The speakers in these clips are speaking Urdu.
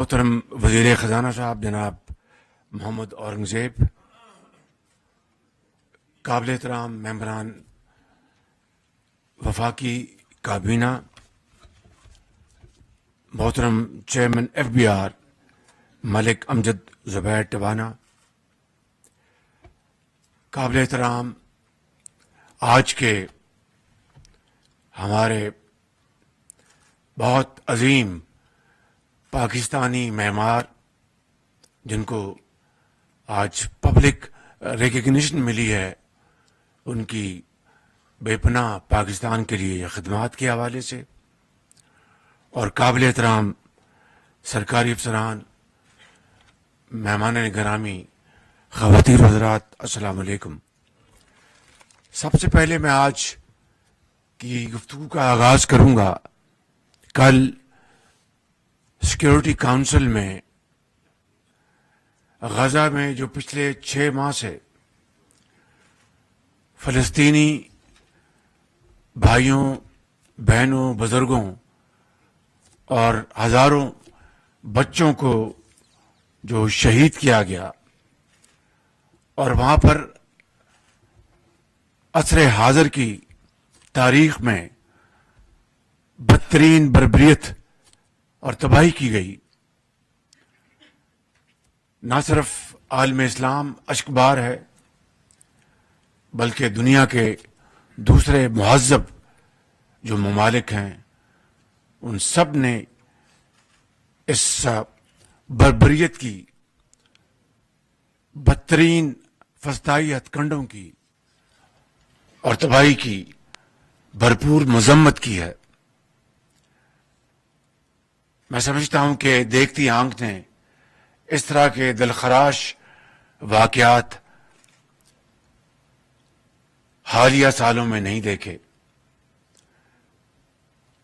محترم وزیر خزانہ صاحب جناب محمد اورنگزیب، قابل احترام ممبران وفاقی کابینہ، محترم چیئرمین FBR ملک امجد زبیر ٹبانہ، قابل احترام آج کے ہمارے بہت عظیم پاکستانی معمار جن کو آج پبلک ریکگنیشن ملی ہے ان کی بے پناہ پاکستان کے لیے خدمات کے حوالے سے، اور قابل احترام سرکاری افسران، مہمان گرامی، خواتین حضرات، السلام علیکم۔ سب سے پہلے میں آج کی گفتگو کا آغاز کروں گا۔ کل سیکیورٹی کونسل میں غزہ میں جو پچھلے 6 ماہ سے فلسطینی بھائیوں، بہنوں، بزرگوں اور ہزاروں بچوں کو جو شہید کیا گیا، اور وہاں پر عصر حاضر کی تاریخ میں بدترین بربریت اور تباہی کی گئی، نہ صرف عالم اسلام اشکبار ہے بلکہ دنیا کے دوسرے مہذب جو ممالک ہیں ان سب نے اس بربریت کی، بدترین فسطائی ہتھ کنڈوں کی اور تباہی کی بھرپور مذمت کی ہے۔ میں سمجھتا ہوں کہ دیکھتی آنکھ نے اس طرح کے دلخراش واقعات حالیہ سالوں میں نہیں دیکھے،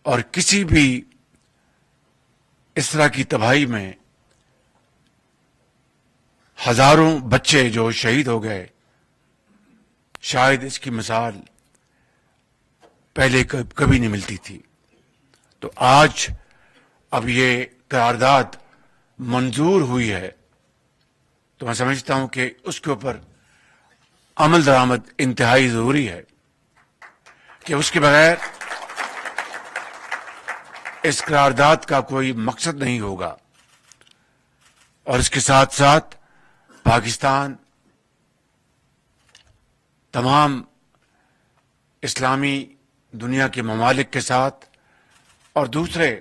اور کسی بھی اس طرح کی تباہی میں ہزاروں بچے جو شہید ہو گئے، شاید اس کی مثال پہلے کبھی نہیں ملتی تھی۔ تو آج اب یہ قرارداد منظور ہوئی ہے تو میں سمجھتا ہوں کہ اس کے اوپر عمل درآمد انتہائی ضروری ہے، کہ اس کے بغیر اس قرارداد کا کوئی مقصد نہیں ہوگا، اور اس کے ساتھ ساتھ پاکستان تمام اسلامی دنیا کے ممالک کے ساتھ اور دوسرے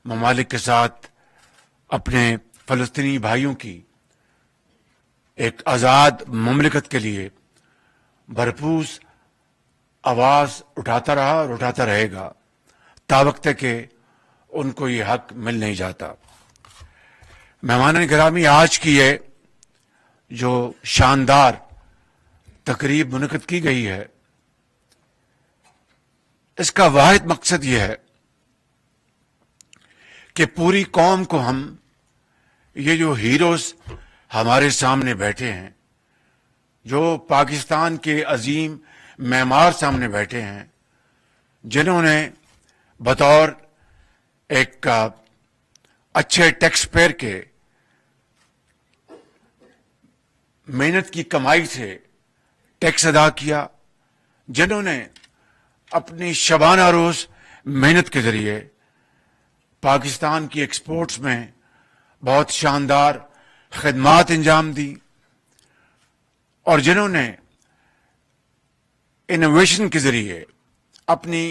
ممالک کے ساتھ اپنے فلسطینی بھائیوں کی ایک آزاد مملکت کے لیے بھرپور آواز اٹھاتا رہا اور اٹھاتا رہے گا تاوقت کہ ان کو یہ حق مل نہیں جاتا۔ مہمان گرامی، آج کی یہ جو شاندار تقریب منعقد کی گئی ہے، اس کا واحد مقصد یہ ہے کہ پوری قوم کو ہم یہ جو ہیروز ہمارے سامنے بیٹھے ہیں، جو پاکستان کے عظیم معمار سامنے بیٹھے ہیں، جنہوں نے بطور ایک اچھے ٹیکس پیئر کے محنت کی کمائی سے ٹیکس ادا کیا، جنہوں نے اپنی شبانہ روز محنت کے ذریعے پاکستان کی ایکسپورٹس میں بہت شاندار خدمات انجام دی، اور جنہوں نے انوویشن کے ذریعے، اپنی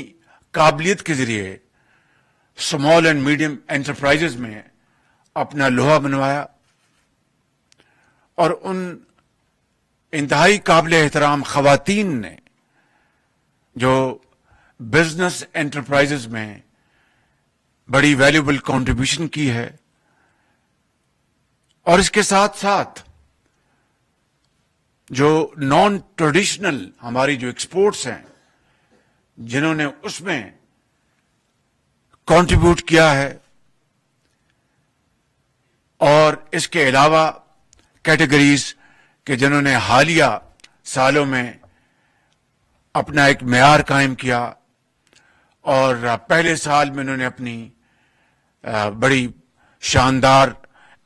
قابلیت کے ذریعے اسمال اینڈ میڈیم انٹرپرائزز میں اپنا لوہا بنوایا، اور ان انتہائی قابل احترام خواتین نے جو بزنس انٹرپرائزز میں بڑی ویلیوبل کنٹریبیوشن کی ہے، اور اس کے ساتھ ساتھ جو نان ٹریڈیشنل ہماری جو ایکسپورٹس ہیں، جنہوں نے اس میں کنٹریبیوٹ کیا ہے، اور اس کے علاوہ کیٹیگریز کہ جنہوں نے حالیہ سالوں میں اپنا ایک معیار قائم کیا، اور پہلے سال میں انہوں نے اپنی بڑی شاندار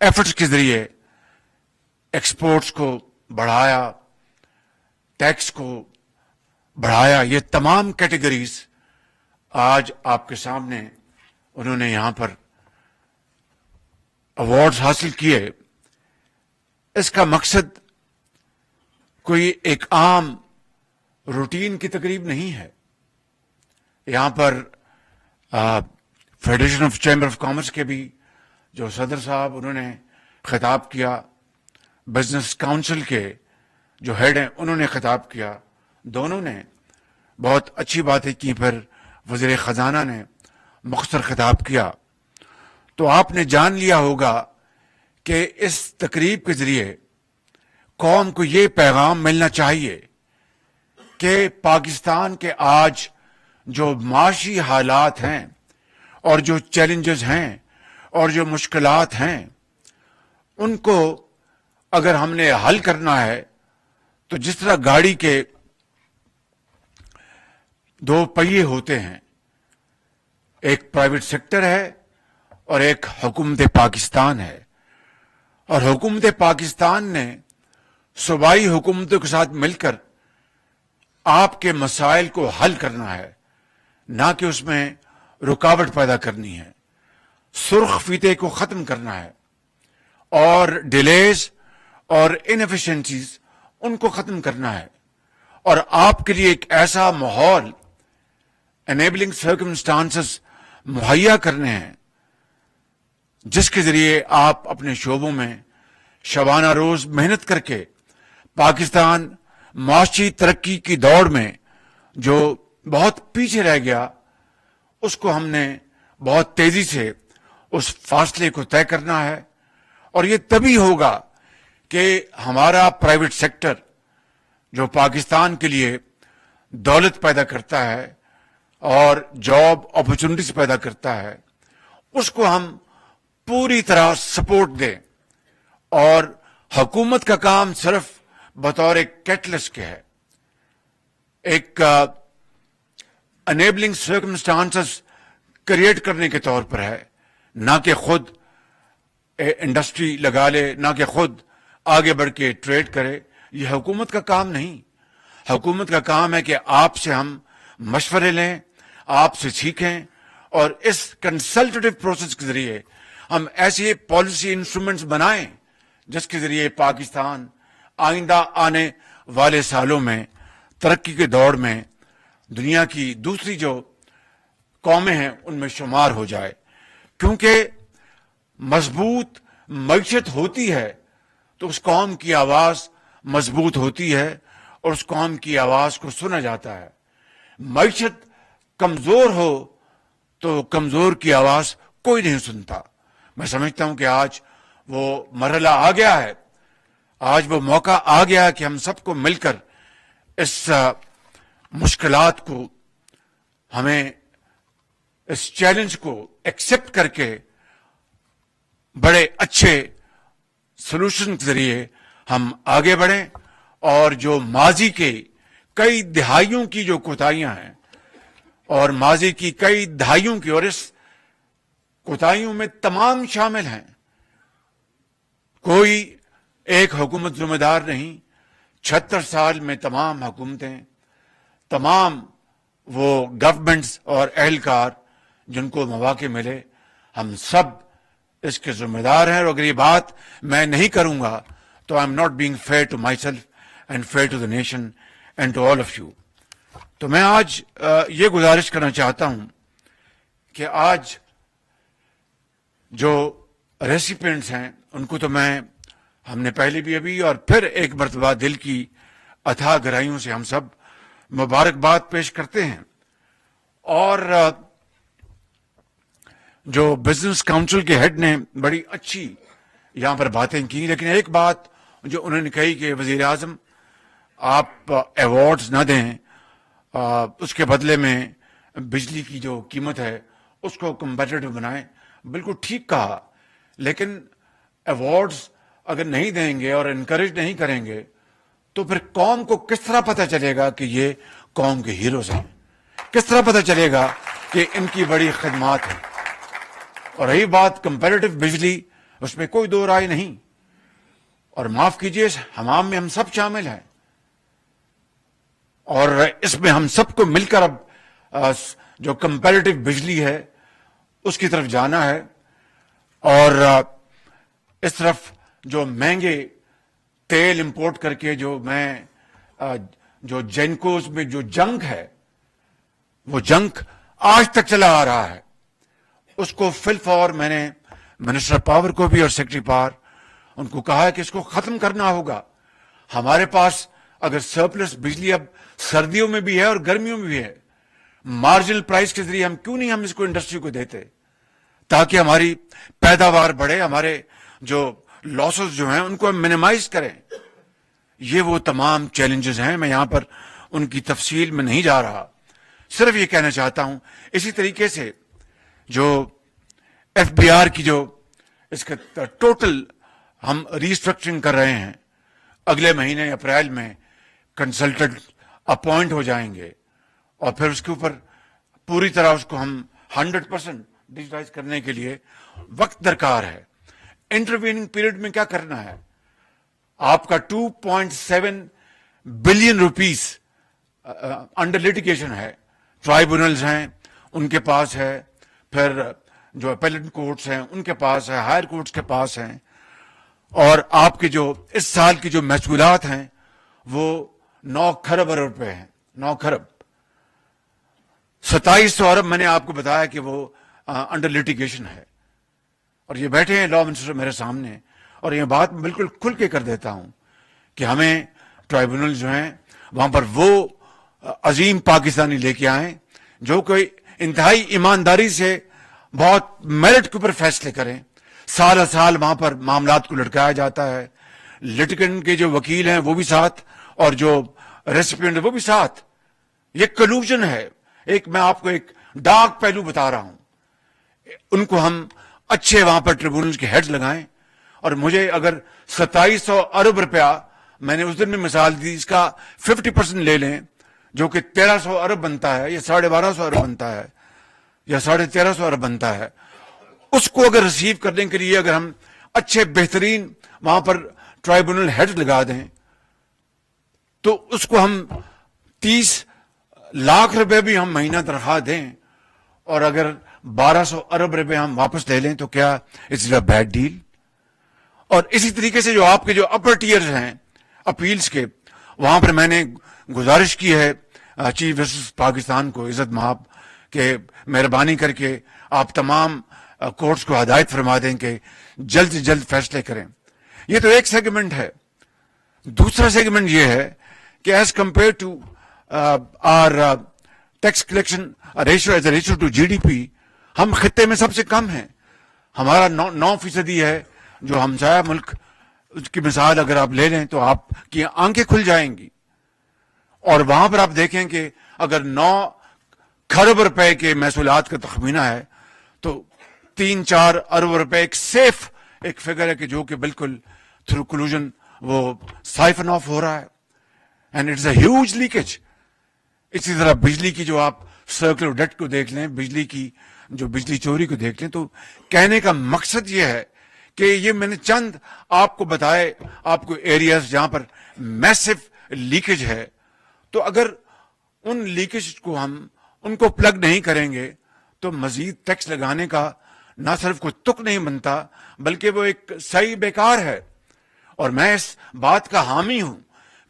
ایفرٹس کے ذریعے ایکسپورٹس کو بڑھایا، ٹیکس کو بڑھایا، یہ تمام کیٹیگریز آج آپ کے سامنے انہوں نے یہاں پر ایوارڈز حاصل کیے۔ اس کا مقصد کوئی ایک عام روٹین کی تقریب نہیں ہے۔ یہاں پر federation of chamber of commerce کے بھی جو صدر صاحب انہوں نے خطاب کیا، بزنس کاؤنسل کے جو ہیڈ ہیں انہوں نے خطاب کیا، دونوں نے بہت اچھی باتیں کی، پھر وزیر خزانہ نے مختصر خطاب کیا۔ تو آپ نے جان لیا ہوگا کہ اس تقریب کے ذریعے قوم کو یہ پیغام ملنا چاہیے کہ پاکستان کے آج جو معاشی حالات ہیں اور جو چیلنجز ہیں اور جو مشکلات ہیں، ان کو اگر ہم نے حل کرنا ہے تو جس طرح گاڑی کے دو پہیے ہوتے ہیں، ایک پرائیویٹ سیکٹر ہے اور ایک حکومت پاکستان ہے، اور حکومت پاکستان نے صوبائی حکومتوں کے ساتھ مل کر آپ کے مسائل کو حل کرنا ہے، نہ کہ اس میں رکاوٹ پیدا کرنی ہے، سرخ فیتے کو ختم کرنا ہے، اور ڈیلیز اور انیفیشنسیز ان کو ختم کرنا ہے، اور آپ کے لیے ایک ایسا ماحول انیبلنگ سرکمسٹانسز مہیا کرنے ہیں جس کے ذریعے آپ اپنے شعبوں میں شبانہ روز محنت کر کے پاکستان معاشی ترقی کی دوڑ میں جو بہت پیچھے رہ گیا، اس کو ہم نے بہت تیزی سے اس فاصلے کو طے کرنا ہے، اور یہ تبھی ہوگا کہ ہمارا پرائیویٹ سیکٹر جو پاکستان کے لیے دولت پیدا کرتا ہے اور جاب اپرچونٹیز پیدا کرتا ہے، اس کو ہم پوری طرح سپورٹ دیں، اور حکومت کا کام صرف بطور ایک کیٹلسٹ کے ہے، ایک انیبلنگ سرکمسٹانسز کریٹ کرنے کے طور پر ہے، نہ کہ خود انڈسٹری لگا لے، نہ کہ خود آگے بڑھ کے ٹریڈ کرے۔ یہ حکومت کا کام نہیں۔ حکومت کا کام ہے کہ آپ سے ہم مشورے لیں، آپ سے سیکھیں، اور اس کنسلٹیٹو پروسیس کے ذریعے ہم ایسے پالیسی انسٹرومنٹس بنائیں جس کے ذریعے پاکستان آئندہ آنے والے سالوں میں ترقی کے دور میں دنیا کی دوسری جو قومیں ہیں ان میں شمار ہو جائے، کیونکہ مضبوط معیشت ہوتی ہے تو اس قوم کی آواز مضبوط ہوتی ہے اور اس قوم کی آواز کو سنا جاتا ہے۔ معیشت کمزور ہو تو کمزور کی آواز کوئی نہیں سنتا۔ میں سمجھتا ہوں کہ آج وہ مرحلہ آ گیا ہے، آج وہ موقع آ گیا ہے کہ ہم سب کو مل کر اس مشکلات کو، ہمیں اس چیلنج کو ایکسپٹ کر کے بڑے اچھے سلوشن کے ذریعے ہم آگے بڑھیں، اور جو ماضی کے کئی دہائیوں کی جو کوتاہیاں ہیں، اور ماضی کی کئی دہائیوں کی، اور اس کوتاہیوں میں تمام شامل ہیں، کوئی ایک حکومت ذمہ دار نہیں، 76 سال میں تمام حکومتیں، تمام وہ گورنمنٹس اور اہلکار جن کو مواقع ملے، ہم سب اس کے ذمہ دار ہیں، اور اگر یہ بات میں نہیں کروں گا تو I am not being fair to myself and fair to the nation and to all of you. تو میں آج یہ گزارش کرنا چاہتا ہوں کہ آج جو ریسیپینٹس ہیں ان کو تو ہم نے پہلے بھی ابھی اور پھر ایک مرتبہ دل کی اتھاہ گہرائیوں سے ہم سب مبارکباد پیش کرتے ہیں، اور جو بزنس کاؤنسل کے ہیڈ نے بڑی اچھی یہاں پر باتیں کی، لیکن ایک بات جو انہوں نے کہی کہ وزیر اعظم آپ ایوارڈز نہ دیں، اس کے بدلے میں بجلی کی جو قیمت ہے اس کو کمپیٹیٹو بنائیں، بالکل ٹھیک کہا، لیکن ایوارڈز اگر نہیں دیں گے اور انکریج نہیں کریں گے تو پھر قوم کو کس طرح پتہ چلے گا کہ یہ قوم کے ہیروز ہیں؟ کس طرح پتہ چلے گا کہ ان کی بڑی خدمات ہیں؟ اور رہی بات کمپیریٹو بجلی، اس میں کوئی دو رائے نہیں، اور معاف کیجیے حمام میں ہم سب شامل ہیں، اور اس میں ہم سب کو مل کر اب جو کمپیریٹو بجلی ہے اس کی طرف جانا ہے، اور اس طرف جو مہنگے تیل امپورٹ کر کے جو جینکوز میں جو جنگ ہے، وہ جنگ آج تک چلا آ رہا ہے، اس کو فل فور میں نے منسٹر پاور کو بھی اور سیکرٹری پاور ان کو کہا ہے کہ اس کو ختم کرنا ہوگا۔ ہمارے پاس اگر سرپلس بجلی اب سردیوں میں بھی ہے اور گرمیوں میں بھی ہے، مارجنل پرائس کے ذریعے ہم کیوں نہیں اس کو انڈسٹری کو دیتے تاکہ ہماری پیداوار بڑھے، ہمارے جو لاسز جو ہیں ان کو ہم منیمائز کریں۔ یہ وہ تمام چیلنجز ہیں، میں یہاں پر ان کی تفصیل میں نہیں جا رہا، صرف یہ کہنا چاہتا ہوں اسی طریقے سے جو ایف بی آر کی جو اس کا ٹوٹل ہم ریسٹرکچرنگ کر رہے ہیں، اگلے مہینے اپریل میں کنسلٹنٹ اپوائنٹ ہو جائیں گے، اور پھر اس کے اوپر پوری طرح اس کو ہم 100% ڈیجیٹائز کرنے کے لیے وقت درکار ہے۔ انٹرویننگ پیریڈ میں کیا کرنا ہے؟ آپ کا 2.7 بلین روپیز انڈر لیٹیگیشن ہے، ٹرائبونلز ہیں ان کے پاس ہے، پھر جو اپیلٹ کورٹس ہیں ان کے پاس ہے، ہائر کورٹس کے پاس ہیں، اور آپ کے جو اس سال کی جو محصولات ہیں وہ 9 کھرب ارب روپے ہیں، 9 کھرب 2700 ارب میں نے آپ کو بتایا کہ وہ انڈر لیٹیگیشن ہے، اور یہ بیٹھے ہیں لا منسٹر میرے سامنے، اور یہ بات میں بالکل کھل کے کر دیتا ہوں کہ ہمیں ٹرائبونل جو ہیں وہاں پر وہ عظیم پاکستانی لے کے آئیں جو کوئی انتہائی ایمانداری سے بہت میرٹ کے اوپر فیصلے کریں۔ سال سال وہاں پر معاملات کو لٹکایا جاتا ہے، لٹیگنٹ کے جو وکیل ہیں وہ بھی ساتھ، اور جو ریسیپینٹ وہ بھی ساتھ، یہ کلوژن ہے۔ ایک میں آپ کو ایک ڈارک پہلو بتا رہا ہوں، ان کو ہم اچھے وہاں پر ٹریبونل کے ہیڈ لگائیں، اور مجھے اگر 2700 ارب روپیہ میں نے اس دن میں مثال دی، اس کا 50% لے لیں جو کہ 1300 ارب بنتا ہے، یا 1250 ارب بنتا ہے، یا 1350 ارب بنتا ہے، اس کو اگر ریسیو کرنے کے لیے اگر ہم اچھے بہترین وہاں پر ٹرائبونل ہیڈ لگا دیں تو اس کو ہم 30 لاکھ روپے بھی ہم مہینہ تنخواہ دیں، اور اگر 1200 ارب روپے ہم واپس لے لیں تو کیا اٹس اے بیڈ ڈیل؟ اور اسی طریقے سے جو آپ کے جو اپر ٹیئرز ہیں اپیلز کے، وہاں پر میں نے گزارش کی ہے چیف جسٹس پاکستان کو عزت مآب کہ مہربانی کر کے آپ تمام کورٹس کو ہدایت فرما دیں کہ جلد سے جلد فیصلے کریں۔ یہ تو ایک سیگمنٹ ہے۔ دوسرا سیگمنٹ یہ ہے کہ as compared to our tax collection ratio as a ratio to G D P, ہم خطے میں سب سے کم ہیں۔ ہمارا 9% ہے، جو ہمسایہ ملک اس کی مثال اگر آپ لے لیں تو آپ کی آنکھیں کھل جائیں گی، اور وہاں پر آپ دیکھیں کہ اگر 9 کھرب روپے کے محصولات کا تخمینہ ہے تو 3-4 ارب روپے ایک سیف ایک فگر ہے کہ جو کہ بالکل تھرو کلوژن وہ سائفن آف ہو رہا ہے، and it's a huge leakage. اسی طرح بجلی کی جو آپ سرکلر ڈیٹ کو دیکھ لیں، بجلی کی جو بجلی چوری کو دیکھ لیں، تو کہنے کا مقصد یہ ہے کہ یہ میں نے چند آپ کو بتائے، آپ کو ایریاز جہاں پر میسو لیکیج ہے، تو اگر ان لیکیج کو ہم ان کو پلگ نہیں کریں گے تو مزید ٹیکس لگانے کا نہ صرف کوئی تک نہیں بنتا بلکہ وہ ایک صحیح بیکار ہے۔ اور میں اس بات کا حامی ہوں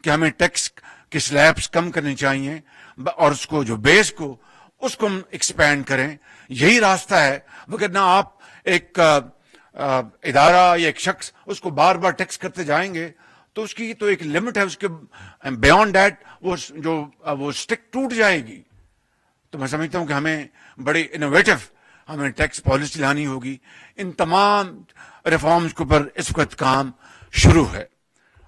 کہ ہمیں ٹیکس کے سلیبس کم کرنے چاہیے، اور اس کو جو بیس کو اس کو ہم ایکسپینڈ کریں، یہی راستہ ہے۔ وگرنہ آپ ایک ادارہ یا ایک شخص اس کو بار بار ٹیکس کرتے جائیں گے تو اس کی تو ایک لمٹ ہے، اس کے بیونڈ دیٹ وہ سٹک ٹوٹ جائے گی۔ تو میں سمجھتا ہوں کہ ہمیں بڑی انوویٹو ہمیں ٹیکس پالیسی لانی ہوگی۔ ان تمام ریفارمز کے اوپر اس وقت کام شروع ہے،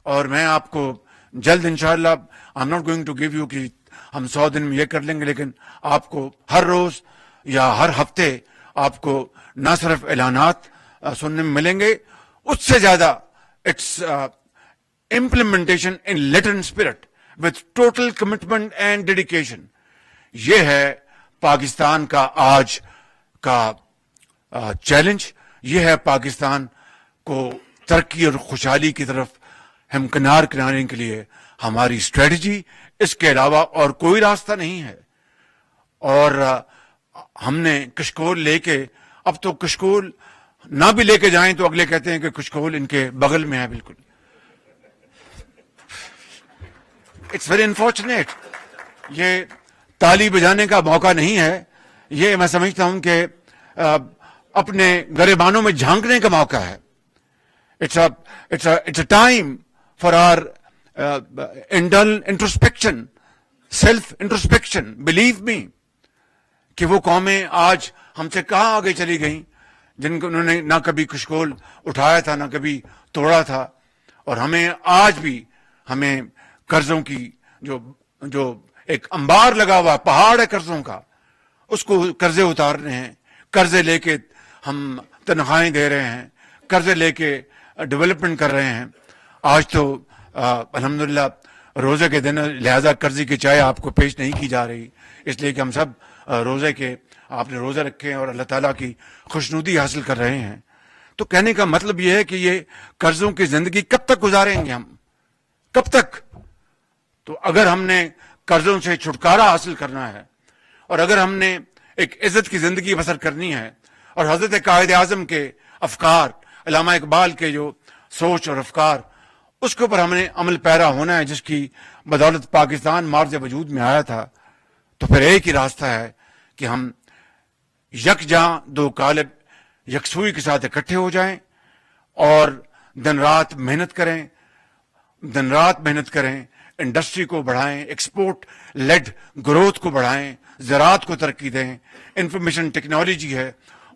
اور میں آپ کو جلد انشاءاللہ I am not going to give you کہ ہم 100 دن میں یہ کر لیں گے، لیکن آپ کو ہر روز یا ہر ہفتے آپ کو نہ صرف اعلانات سننے میں ملیں گے، اس سے زیادہ it's implementation in letter and spirit with total commitment and dedication۔ یہ ہے پاکستان کا آج کا چیلنج یہ ہے پاکستان کو ترقی اور خوشحالی کی طرف ہمکنار کرانے کے لیے ہماری اسٹریٹجی، اس کے علاوہ اور کوئی راستہ نہیں ہے. اور ہم نے کشکول لے کے، اب تو کشکول نہ بھی لے کے جائیں تو اگلے کہتے ہیں کہ کشکول ان کے بغل میں ہے. بالکل اٹس ویری انفارچونیٹ. یہ تالی بجانے کا موقع نہیں ہے، یہ میں سمجھتا ہوں کہ اپنے گریبانوں میں جھانکنے کا موقع ہے. It's a time for our introspection, self introspection. Believe me کہ وہ قومیں آج ہم سے کہاں آگے چلی گئیں جن کو انہوں نے نہ کبھی کشکول اٹھایا تھا نہ کبھی توڑا تھا. اور ہمیں آج بھی ہمیں قرضوں کی جو ایک انبار لگا ہوا پہاڑ ہے قرضوں کا، اس کو قرضے اتارنے ہیں. قرضے لے کے ہم تنخواہیں دے رہے ہیں، قرضے لے کے ڈیولپمنٹ کر رہے ہیں. آج تو الحمدللہ روزے کے دن لہذا قرضے کی چائے آپ کو پیش نہیں کی جا رہی، اس لیے کہ ہم سب روزے کے آپ نے روزے رکھے ہیں اور اللہ تعالیٰ کی خوشنودی حاصل کر رہے ہیں. تو کہنے کا مطلب یہ ہے کہ یہ قرضوں کی زندگی کب تک گزاریں گے ہم، کب تک؟ تو اگر ہم نے قرضوں سے چھٹکارا حاصل کرنا ہے اور اگر ہم نے ایک عزت کی زندگی بسر کرنی ہے، اور حضرت قائد اعظم کے افکار، علامہ اقبال کے جو سوچ اور افکار، اس کے اوپر ہم نے عمل پیرا ہونا ہے، جس کی بدولت پاکستان مارج وجود میں آیا تھا. تو پھر ایک ہی راستہ ہے کہ ہم یکجاں دو قالب یکسوئی کے ساتھ اکٹھے ہو جائیں اور دن رات محنت کریں، انڈسٹری کو بڑھائیں، ایکسپورٹ لیڈ گروتھ کو بڑھائیں، زراعت کو ترقی دیں، انفارمیشن ٹیکنالوجی ہے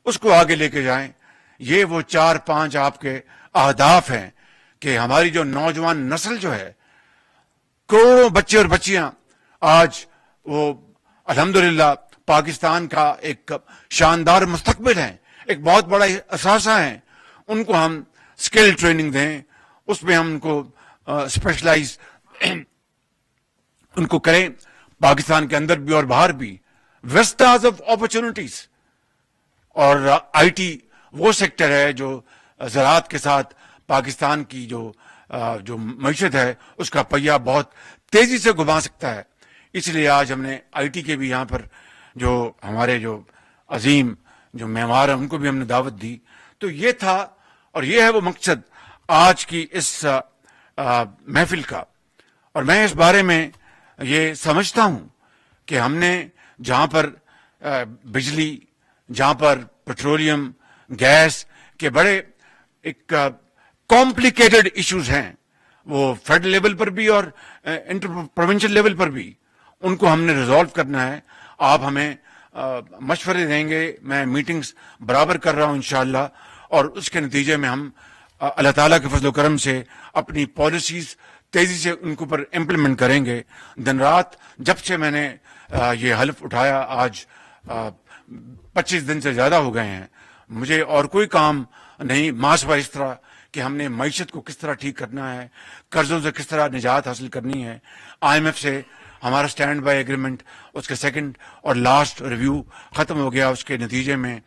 اس کو آگے لے کے جائیں. یہ وہ 4-5 آپ کے اہداف ہیں کہ ہماری جو نوجوان نسل جو ہے، کروڑوں بچے اور بچیاں آج وہ الحمدللہ پاکستان کا ایک شاندار مستقبل ہے، ایک بہت بڑا اثاثہ ہیں. ان کو ہم اسکل ٹریننگ دیں، اس میں ہم ان کو اسپیشلائز ان کو کریں، پاکستان کے اندر بھی اور باہر بھی. ویسٹاز آف اپرچونٹیز. اور آئی ٹی وہ سیکٹر ہے جو زراعت کے ساتھ پاکستان کی جو معیشت ہے اس کا پہیہ بہت تیزی سے گھما سکتا ہے. اس لیے آج ہم نے آئی ٹی کے بھی یہاں پر جو ہمارے جو عظیم جو معمار ہیں ان کو بھی ہم نے دعوت دی. تو یہ تھا اور یہ ہے وہ مقصد آج کی اس محفل کا. اور میں اس بارے میں یہ سمجھتا ہوں کہ ہم نے جہاں پر بجلی، جہاں پر پیٹرولیم، گیس کے بڑے ایک کمپلیکیٹڈ ایشوز ہیں، وہ فیڈرل لیول پر بھی اور انٹر پروونشل لیول پر بھی، ان کو ہم نے ریزالو کرنا ہے. آپ ہمیں مشورے دیں گے، میں میٹنگز برابر کر رہا ہوں انشاءاللہ، اور اس کے نتیجے میں ہم اللہ تعالیٰ کے فضل و کرم سے اپنی پالیسیز تیزی سے ان کے اوپر امپلیمنٹ کریں گے. دن رات جب سے میں نے یہ حلف اٹھایا، آج 25 دن سے زیادہ ہو گئے ہیں، مجھے اور کوئی کام نہیں ماں سوائے اس طرح کہ ہم نے معیشت کو کس طرح ٹھیک کرنا ہے، قرضوں سے کس طرح نجات حاصل کرنی ہے. آئی ایم ایف سے ہمارا اسٹینڈ بائی ایگریمنٹ، اس کے سیکنڈ اور لاسٹ ریویو ختم ہو گیا. اس کے نتیجے میں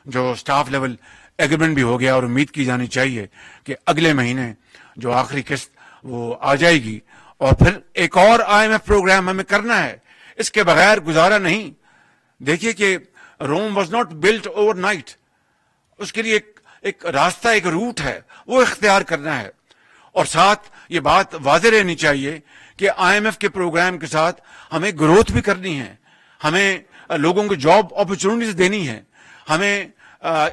جو سٹاف لیول ایگریمنٹ بھی ہو گیا، اور امید کی جانی چاہیے کہ اگلے مہینے جو آخری قسط وہ آ جائے گی. اور پھر ایک اور آئی ایم ایف پروگرام ہمیں کرنا ہے، اس کے بغیر گزارا نہیں. دیکھیے کہ Rome was not built overnight, اس کے لیے ایک راستہ، ایک روٹ ہے، وہ اختیار کرنا ہے. اور ساتھ یہ بات واضح رہنی چاہیے کہ آئی ایم ایف کے پروگرام کے ساتھ ہمیں گروتھ بھی کرنی ہے، ہمیں لوگوں کو جاب اپرچونٹیز دینی ہے، ہمیں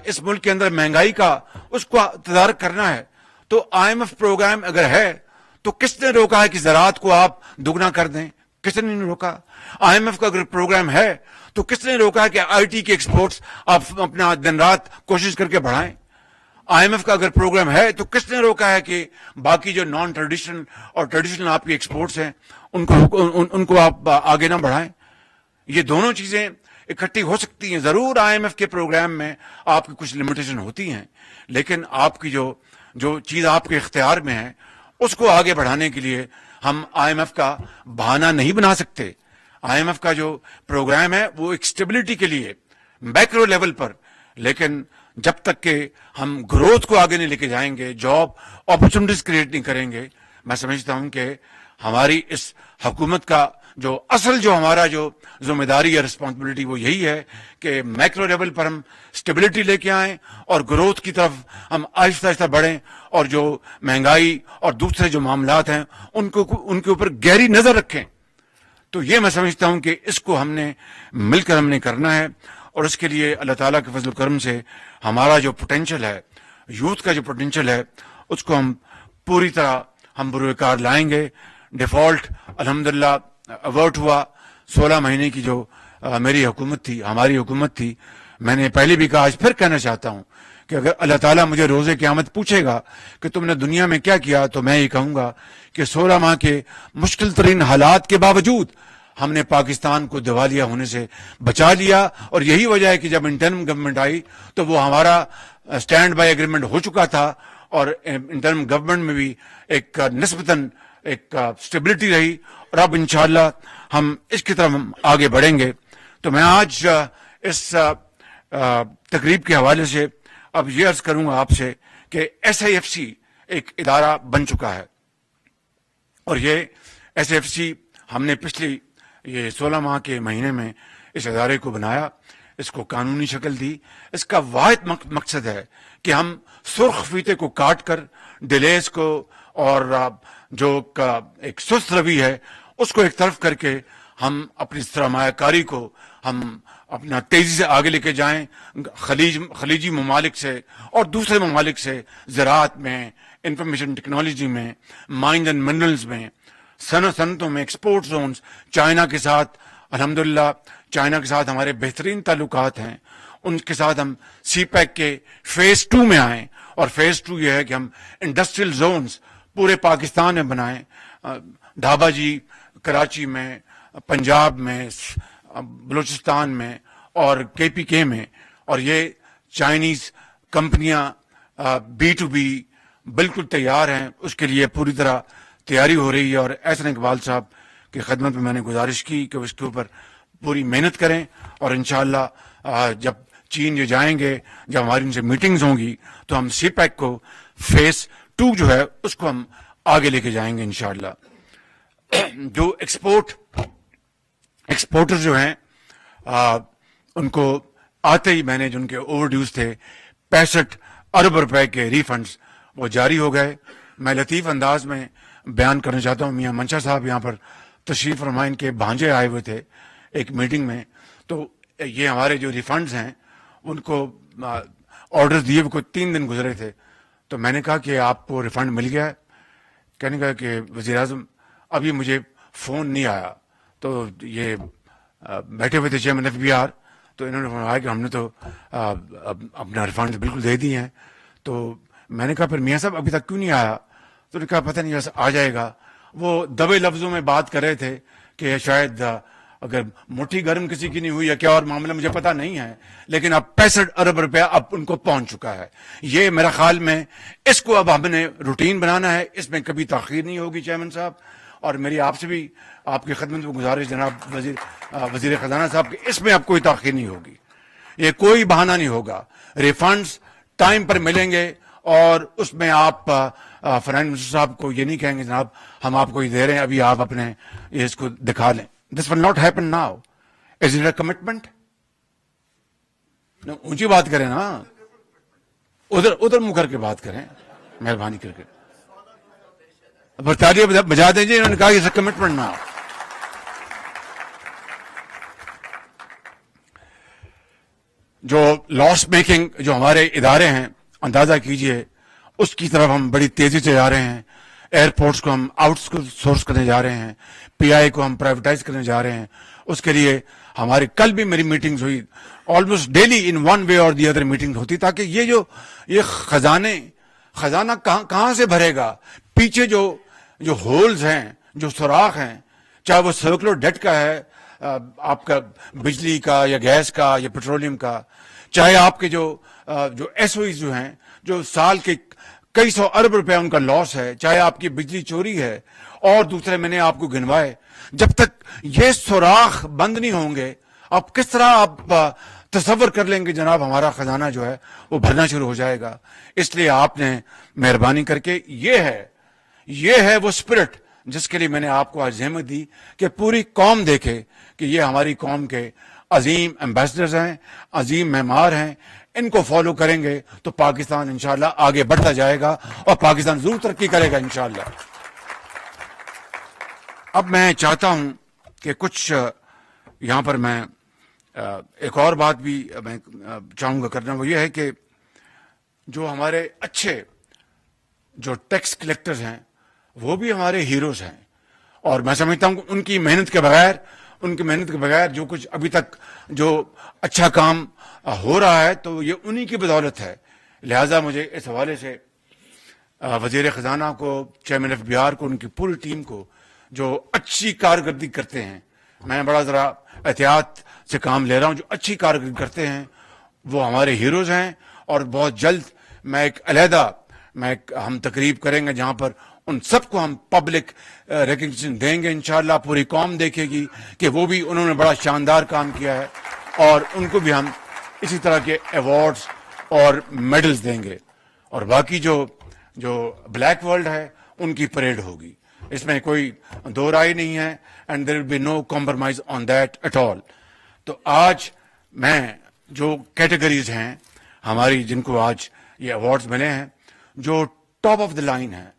اس ملک کے اندر مہنگائی کا اس کو تدارک کرنا ہے. تو آئی ایم ایف پروگرام اگر ہے تو کس نے روکا ہے کہ زراعت کو آپ دگنا کر دیں؟ کس نے نہیں روکا. آئی ایم ایف کا اگر پروگرام ہے تو کس نے روکا ہے کہ آئی ٹی کے ایکسپورٹس آپ اپنا دن رات کوشش کر کے بڑھائیں؟ آئی ایم ایف کا اگر پروگرام ہے تو کس نے روکا ہے کہ باقی جو نان ٹریڈیشنل اور ٹریڈیشنل آپ کی ایکسپورٹس ہیں ان کو آپ آگے نہ بڑھائیں؟ یہ دونوں چیزیں اکٹھی ہو سکتی ہیں. ضرور آئی ایم ایف کے پروگرام میں آپ کی کچھ لمیٹیشن ہوتی ہیں، لیکن آپ کی جو چیز آپ کے اختیار میں ہے اس کو آگے بڑھانے کے لیے ہم آئی ایم ایف کا بہانہ نہیں بنا سکتے. آئی ایم ایف کا جو پروگرام ہے وہ ایک اسٹیبلٹی کے لیے میکرو لیول پر، لیکن جب تک کہ ہم گروتھ کو آگے نہیں لے کے جائیں گے, جاب اپرچونٹیز کریٹ نہیں کریں گے, میں سمجھتا ہوں کہ ہماری اس حکومت کا جو اصل جو ہمارا جو ذمہ داری یا رسپانسبلٹی وہ یہی ہے کہ میکرو لیول پر ہم اسٹیبلٹی لے کے آئیں اور گروتھ کی طرف ہم آہستہ آہستہ بڑھیں, اور جو مہنگائی اور دوسرے جو معاملات ہیں ان کے اوپر گہری نظر رکھیں. تو یہ میں سمجھتا ہوں کہ اس کو ہم نے مل کر ہم نے کرنا ہے, اور اس کے لیے اللہ تعالیٰ کے فضل و کرم سے ہمارا جو پوٹینشیل ہے, یوتھ کا جو پوٹینشیل ہے, اس کو ہم پوری طرح ہم بروئے کار لائیں گے. ڈیفالٹ الحمدللہ اوارٹ ہوا. 16 مہینے کی جو میری حکومت تھی, ہماری حکومت تھی, میں نے پہلے بھی کہا, آج پھر کہنا چاہتا ہوں کہ اگر اللہ تعالیٰ مجھے روز قیامت پوچھے گا کہ تم نے دنیا میں کیا کیا, تو میں یہ کہوں گا کہ 16 ماہ کے مشکل ترین حالات کے باوجود ہم نے پاکستان کو دیوالیہ ہونے سے بچا لیا. اور یہی وجہ ہے کہ جب انٹرم گورنمنٹ آئی تو وہ ہمارا اسٹینڈ بائی ایگریمنٹ ہو چکا تھا, اور انٹرم گورنمنٹ میں بھی ایک نسبتاً ایک اسٹیبلٹی رہی, اور اب انشاءاللہ ہم اس کی طرف آگے بڑھیں گے. تو میں آج اس تقریب کے حوالے سے اب یہ عرض کروں گا آپ سے کہ ایس آئی ایف سی ایک ادارہ بن چکا ہے, اور یہ ایس آئی ایف سی ہم نے پچھلی یہ 16 ماہ کے مہینے میں اس ادارے کو بنایا, اس کو قانونی شکل دی. اس کا واحد مقصد ہے کہ ہم سرخ فیتے کو کاٹ کر ڈیلیز کو اور جو ایک سست روی ہے اس کو ایک طرف کر کے ہم اپنی سرمایہ کاری کو ہم اپنا تیزی سے آگے لے کے جائیں. خلیجی ممالک سے اور دوسرے ممالک سے زراعت میں, انفارمیشن ٹیکنالوجی میں, مائنز اینڈ منرلز میں, صنعتوں میں, ایکسپورٹ زونز, چائنا کے ساتھ الحمدللہ چائنا کے ساتھ ہمارے بہترین تعلقات ہیں, ان کے ساتھ ہم سی پیک کے فیز 2 میں آئیں. اور فیز 2 یہ ہے کہ ہم انڈسٹریل زونز پورے پاکستان میں بنائیں, ڈھابا جی کراچی میں, پنجاب میں, بلوچستان میں اور KPK میں. اور یہ چائنیز کمپنیاں B2B بالکل تیار ہیں, اس کے لیے پوری طرح تیاری ہو رہی ہے. اور احسن اقبال صاحب کی خدمت میں نے گزارش کی کہ اس کے اوپر پوری محنت کریں, اور انشاءاللہ جب چین یہ جائیں گے, جب ہماری ان سے میٹنگز ہوں گی, تو ہم سی پیک کو فیز 2 جو ہے اس کو ہم آگے لے کے جائیں گے انشاءاللہ. جو ایکسپورٹر جو ہیں ان کو آتے ہی میں نے جو ان کے اوور ڈیوز تھے 65 ارب روپے کے ریفنڈز وہ جاری ہو گئے. میں لطیف انداز میں بیان کرنا چاہتا ہوں, میاں منشا صاحب یہاں پر تشریف فرمائیں کے بھانجے آئے ہوئے تھے ایک میٹنگ میں, تو یہ ہمارے جو ریفنڈز ہیں ان کو آرڈر دیے ہوئے کوئی 3 دن گزرے تھے. تو میں نے کہا کہ آپ کو ریفنڈ مل گیا ہے؟ کہنے کا کہ وزیر اعظم ابھی مجھے فون نہیں آیا. تو یہ بیٹھے ہوئے تھے چیئرمین FBR, تو انہوں نے فرمایا کہ ہم نے تو اپنا ریفنڈ بالکل دے دیے ہیں. تو میں نے کہا پھر میاں صاحب ابھی تک کیوں نہیں آیا؟ تو نے کہا پتہ نہیں بس آ جائے گا. وہ دبے لفظوں میں بات کر رہے تھے کہ شاید اگر مٹھی گرم کسی کی نہیں ہوئی یا کیا اور معاملہ مجھے پتا نہیں ہے, لیکن اب 65 ارب روپیہ اب ان کو پہنچ چکا ہے. یہ میرا خیال میں اس کو اب ہم نے روٹین بنانا ہے, اس میں کبھی تاخیر نہیں ہوگی چیئرمین صاحب. اور میری آپ سے بھی آپ کی خدمت میں گزارش جناب وزیر خزانہ صاحب کہ اس میں اب کوئی تاخیر نہیں ہوگی, یہ کوئی بہانہ نہیں ہوگا. ریفنڈز ٹائم پر ملیں گے, اور اس میں آپ فائنانس منسٹر صاحب کو یہ نہیں کہیں گے جناب ہم آپ کو یہ دے رہے ہیں ابھی آپ اپنے اس کو دکھا لیں. This will not happen now. Is it a commitment? اونچی بات کریں نا, ادھر منہ کر کے بات کریں مہربانی کر کے. برطانیہ بجا دیں جی, انہوں نے کہا یہ کمٹمنٹ نہ. جو لاس میکنگ جو ہمارے ادارے ہیں اندازہ کیجئے اس کی طرف ہم بڑی تیزی سے جا رہے ہیں. ایئرپورٹس کو ہم آؤٹ سورس کرنے جا رہے ہیں, PI کو ہم پرائیویٹائز کرنے جا رہے ہیں. اس کے لیے ہماری کل بھی میری میٹنگز ہوئی, almost daily in one way اور دی ادر میٹنگ ہوتی, تاکہ یہ خزانہ کہاں سے بھرے گا. پیچھے جو ہولز ہیں, جو سوراخ ہیں, چاہے وہ سرکولر ڈیٹ کا ہے آپ کا بجلی کا یا گیس کا یا پیٹرولیم کا, چاہے آپ کے جو SOEs جو ہیں جو سال کے کئی سو ارب روپے ان کا لاس ہے, چاہے آپ کی بجلی چوری ہے اور دوسرے میں نے آپ کو گنوائے. جب تک یہ سوراخ بند نہیں ہوں گے آپ کس طرح آپ تصور کر لیں گے جناب ہمارا خزانہ جو ہے وہ بھرنا شروع ہو جائے گا. اس لیے آپ نے مہربانی کر کے یہ ہے وہ اسپرٹ جس کے لیے میں نے آپ کو آج زحمت دی کہ پوری قوم دیکھے کہ یہ ہماری قوم کے عظیم ایمبیسڈرز ہیں, عظیم معمار ہیں. ان کو فالو کریں گے تو پاکستان انشاءاللہ آگے بڑھتا جائے گا اور پاکستان ضرور ترقی کرے گا انشاءاللہ. اب میں چاہتا ہوں کہ کچھ یہاں پر میں ایک اور بات بھی میں چاہوں گا کرنا, وہ یہ ہے کہ جو ہمارے اچھے جو ٹیکس کلیکٹرز ہیں وہ بھی ہمارے ہیروز ہیں, اور میں سمجھتا ہوں کہ ان کی محنت کے بغیر جو کچھ ابھی تک جو اچھا کام ہو رہا ہے تو یہ انہی کی بدولت ہے. لہٰذا مجھے اس حوالے سے وزیر خزانہ کو, چیئرمین آف بہار کو, ان کی پوری ٹیم کو جو اچھی کارکردگی کرتے ہیں, میں بڑا ذرا احتیاط سے کام لے رہا ہوں, جو اچھی کارکردگی کرتے ہیں وہ ہمارے ہیروز ہیں. اور بہت جلد ہم تقریب کریں گے جہاں پر ان سب کو ہم پبلک ریکگنیشن دیں گے انشاءاللہ. پوری قوم دیکھے گی کہ وہ بھی انہوں نے بڑا شاندار کام کیا ہے, اور ان کو بھی ہم اسی طرح کے ایوارڈز اور میڈلز دیں گے. اور باقی جو بلیک ورلڈ ہے ان کی پریڈ ہوگی, اس میں کوئی دو رائے نہیں ہے, and there will be no compromise on that at all. تو آج میں جو کیٹیگریز ہیں ہماری جن کو آج یہ ایوارڈز ملے ہیں جو ٹاپ آف دا لائن ہیں,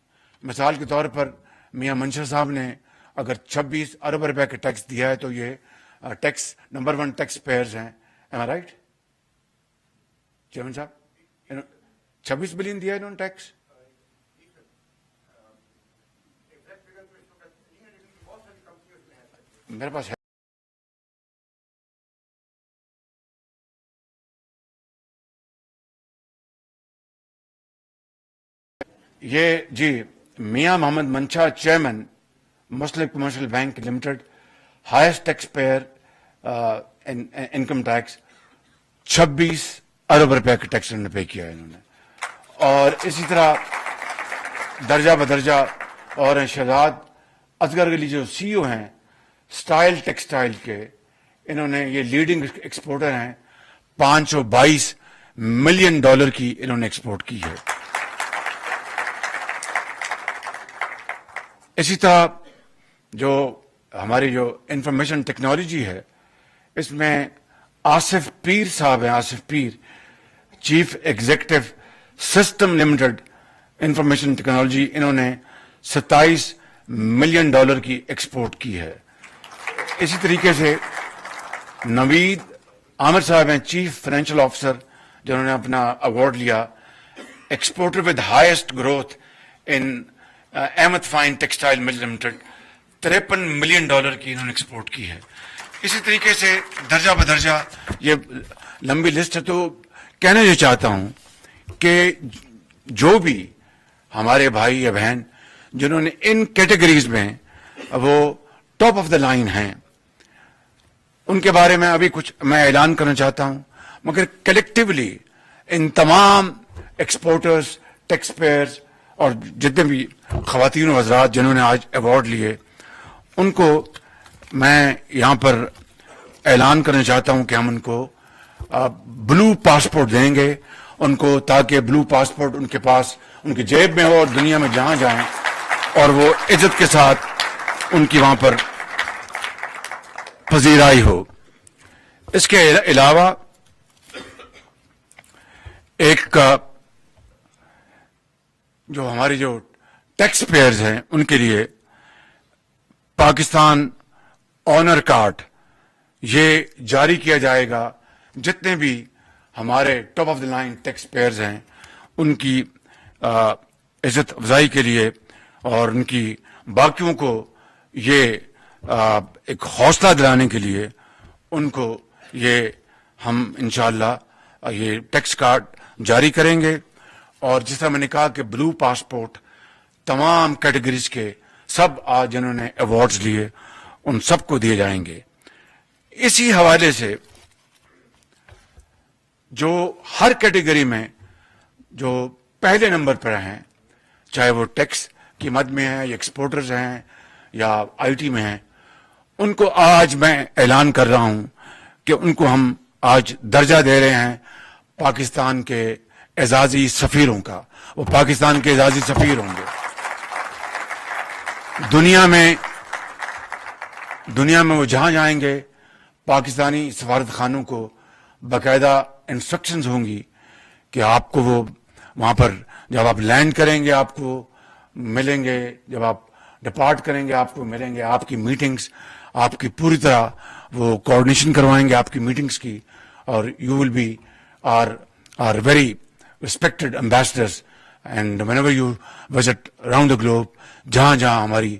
مثال کے طور پر میاں منشا صاحب نے اگر 26 ارب روپے کا ٹیکس دیا ہے تو یہ ٹیکس نمبر 1 ٹیکس پیئرز ہیں. ایم آئی رائٹ چیئرمین صاحب؟ 26 بلین دیا ہے انہوں نے ٹیکس. میرے پاس ہے یہ جی, Mian Muhammad Mansha chairman Muslim commercial bank limited, highest tax payer income tax, 26 ارب روپے کا ٹیکس انہوں نے پے کیا ہے انہوں نے. اور اسی طرح درجہ بدرجہ اور شہزاد اصغر علی جو سی او ہیں سٹائل ٹیکسٹائل کے, انہوں نے یہ لیڈنگ ایکسپورٹر ہیں, $522 ملین کی انہوں نے ایکسپورٹ کی ہے. اسی طرح جو ہماری جو انفارمیشن ٹیکنالوجی ہے اس میں آصف پیر صاحب ہیں, Asif Pir chief executive system limited information technology, انہوں نے $27 ملین کی ایکسپورٹ کی ہے. اسی طریقے سے نوید عامر صاحب ہیں چیف فائنینشیل آفیسر, جنہوں نے اپنا ایوارڈ لیا exporter with highest growth in Ahmed fine textile mill limited, $53 million کی انہوں نے ایکسپورٹ کی ہے. اسی طریقے سے درجہ بدرجہ یہ لمبی لسٹ ہے. تو کہنا یہ چاہتا ہوں کہ جو بھی ہمارے بھائی یا بہن جنہوں نے ان کیٹیگریز میں وہ ٹاپ آف دا لائن ہیں ان کے بارے میں ابھی کچھ میں اعلان کرنا چاہتا ہوں, مگر کلیکٹیولی ان تمام ایکسپورٹرز, ٹیکس پیئرز اور جتنے بھی خواتین و حضرات جنہوں نے آج ایوارڈ لیے ان کو میں یہاں پر اعلان کرنا چاہتا ہوں کہ ہم ان کو بلو پاسپورٹ دیں گے ان کو, تاکہ بلو پاسپورٹ ان کے پاس ان کی جیب میں ہو اور دنیا میں جہاں جائیں اور وہ عزت کے ساتھ ان کی وہاں پر پذیرائی ہو. اس کے علاوہ ایک جو ہماری جو ٹیکس پیئرز ہیں ان کے لیے پاکستان آنر کارڈ یہ جاری کیا جائے گا. جتنے بھی ہمارے top of the line tax payers ہیں ان کی عزت افزائی کے لیے اور ان کی باقیوں کو یہ ایک حوصلہ دلانے کے لیے ان کو یہ ہم انشاءاللہ یہ ٹیکس کارڈ جاری کریں گے. اور جس طرح میں نے کہا کہ بلو پاسپورٹ تمام کیٹیگریز کے سب آج جنہوں نے ایوارڈز لیے ان سب کو دیے جائیں گے. اسی حوالے سے جو ہر کیٹیگری میں جو پہلے نمبر پر ہیں, چاہے وہ ٹیکس کی مد میں ہیں یا ایکسپورٹرز ہیں یا آئی ٹی میں ہیں, ان کو آج میں اعلان کر رہا ہوں کہ ان کو ہم آج درجہ دے رہے ہیں پاکستان کے اعزازی سفیروں کا. وہ پاکستان کے اعزازی سفیر ہوں گے. دنیا میں وہ جہاں جائیں گے پاکستانی سفارت خانوں کو باقاعدہ انسٹرکشنز ہوں گی کہ آپ کو وہ وہاں پر جب آپ لینڈ کریں گے آپ کو ملیں گے, جب آپ ڈپارٹ کریں گے آپ کو ملیں گے, آپ کی میٹنگز آپ کی پوری طرح وہ کوآرڈینیشن کروائیں گے آپ کی میٹنگز کی. اور you will be our very respected ambassadors and whenever you visit around the globe, جہاں جہاں ہماری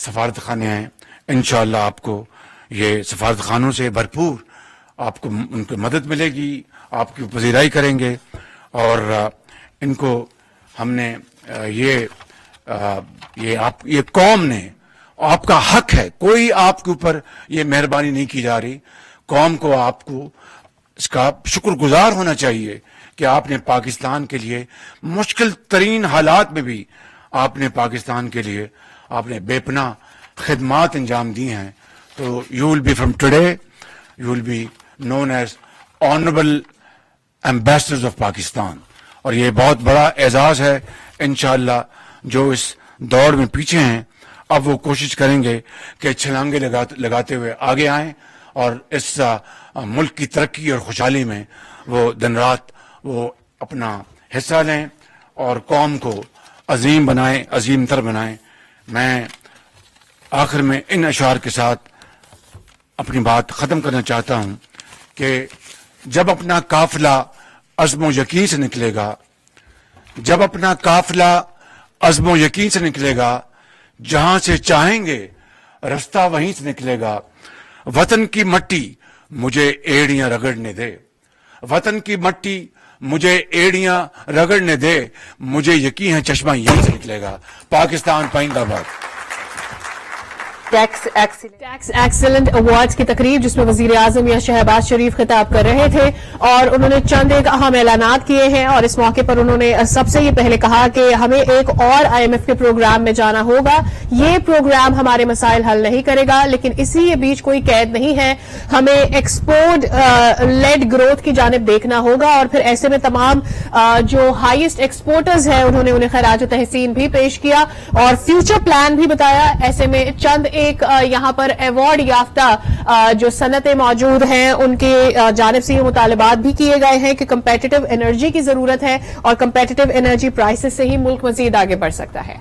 سفارت خانے ہیں انشاءاللہ آپ کو یہ سفارت خانوں سے بھرپور آپ کو ان کو مدد ملے گی, آپ کی پذیرائی کریں گے. اور ان کو ہم نے یہ قوم نے, آپ کا حق ہے, کوئی آپ کے اوپر یہ مہربانی نہیں کی جا رہی. قوم کو آپ کو اس کا شکر گزار ہونا چاہیے کہ آپ نے پاکستان کے لیے مشکل ترین حالات میں بھی آپ نے پاکستان کے لیے آپ نے بے پناہ خدمات انجام دی ہیں. تو you will be from today you will be known as honourable ambassadors of Pakistan. اور یہ بہت بڑا اعزاز ہے. انشاءاللہ جو اس دوڑ میں پیچھے ہیں اب وہ کوشش کریں گے کہ چھلانگے لگاتے ہوئے آگے آئیں اور اس ملک کی ترقی اور خوشحالی میں وہ دن رات وہ اپنا حصہ لیں اور قوم کو عظیم بنائیں, عظیم تر بنائیں. میں آخر میں ان اشعار کے ساتھ اپنی بات ختم کرنا چاہتا ہوں کہ جب اپنا قافلہ عزم و یقین سے نکلے گا, جب اپنا قافلہ عزم و یقین سے نکلے گا, جہاں سے چاہیں گے رستہ وہیں سے نکلے گا. وطن کی مٹی مجھے ایڑیاں رگڑنے دے, وطن کی مٹی مجھے ایڑیاں رگڑنے دے, مجھے یقین ہے چشمہ یہیں سے نکلے گا. پاکستان پائندہ باد. ٹیکس ایکسیلنٹ ایوارڈز کی تقریب جس میں وزیر اعظم یا شہباز شریف خطاب کر رہے تھے اور انہوں نے چند ایک اہم اعلانات کیے ہیں. اور اس موقع پر انہوں نے سب سے یہ پہلے کہا کہ ہمیں ایک اور IMF کے پروگرام میں جانا ہوگا. یہ پروگرام ہمارے مسائل حل نہیں کرے گا لیکن اسی بیچ کوئی قید نہیں ہے, ہمیں ایکسپورٹ لیڈ گروتھ کی جانب دیکھنا ہوگا. اور پھر ایسے میں تمام جو ہائیسٹ ایکسپورٹرز ہیں انہوں نے خراج تحسین بھی پیش کیا اور فیوچر پلان بھی بتایا. ایسے میں چند ایک یہاں پر ایوارڈ یافتہ جو صنعتیں موجود ہیں ان کے جانب سے یہ مطالبات بھی کیے گئے ہیں کہ کمپیٹیٹو انرجی کی ضرورت ہے اور کمپیٹیٹو انرجی پرائسز سے ہی ملک مزید آگے بڑھ سکتا ہے.